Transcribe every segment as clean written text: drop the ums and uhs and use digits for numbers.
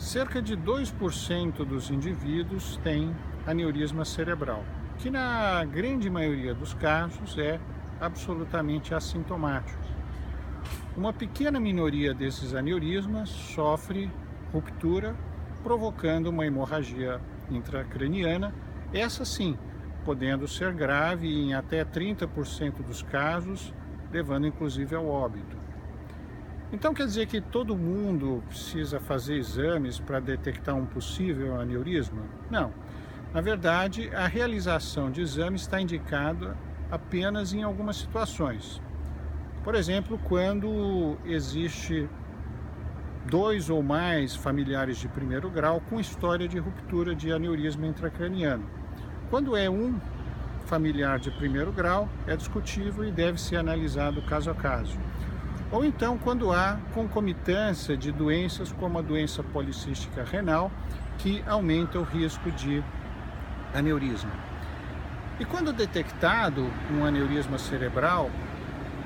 Cerca de 2% dos indivíduos têm aneurisma cerebral, que na grande maioria dos casos é absolutamente assintomático. Uma pequena minoria desses aneurismas sofre ruptura, provocando uma hemorragia intracraniana, essa sim, podendo ser grave e em até 30% dos casos, levando inclusive ao óbito. Então quer dizer que todo mundo precisa fazer exames para detectar um possível aneurisma? Não. Na verdade, a realização de exames está indicada apenas em algumas situações. Por exemplo, quando existe 2 ou mais familiares de primeiro grau com história de ruptura de aneurisma intracraniano. Quando é um familiar de primeiro grau, é discutível e deve ser analisado caso a caso. Ou então quando há concomitância de doenças como a doença policística renal, que aumenta o risco de aneurisma. E quando detectado um aneurisma cerebral,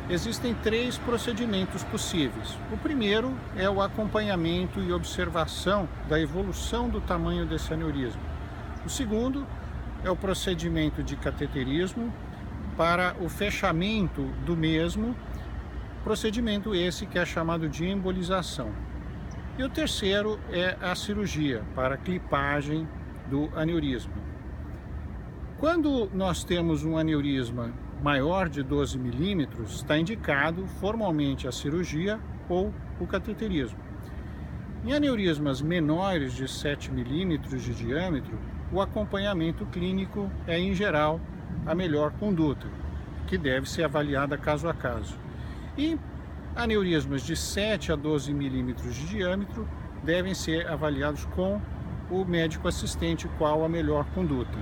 existem 3 procedimentos possíveis. O primeiro é o acompanhamento e observação da evolução do tamanho desse aneurisma. O segundo é o procedimento de cateterismo para o fechamento do mesmo, procedimento esse que é chamado de embolização. E o terceiro é a cirurgia para clipagem do aneurisma. Quando nós temos um aneurisma maior de 12 milímetros, está indicado formalmente a cirurgia ou o cateterismo. Em aneurismas menores de 7 milímetros de diâmetro, o acompanhamento clínico é, em geral, a melhor conduta, que deve ser avaliada caso a caso. E aneurismas de 7 a 12 milímetros de diâmetro devem ser avaliados com o médico assistente qual a melhor conduta.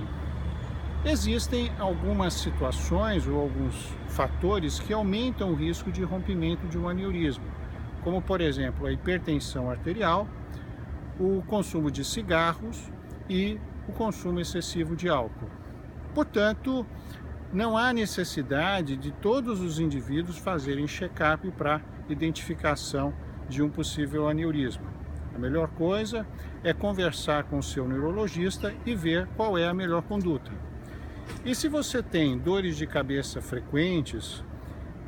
Existem algumas situações ou alguns fatores que aumentam o risco de rompimento de um aneurisma, como por exemplo a hipertensão arterial, o consumo de cigarros e o consumo excessivo de álcool. Portanto, não há necessidade de todos os indivíduos fazerem check-up para identificação de um possível aneurisma. A melhor coisa é conversar com o seu neurologista e ver qual é a melhor conduta. E se você tem dores de cabeça frequentes,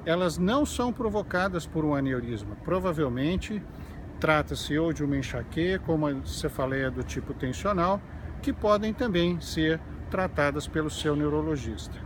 elas não são provocadas por um aneurisma. Provavelmente trata-se ou de uma enxaqueca ou uma cefaleia do tipo tensional, que podem também ser tratadas pelo seu neurologista.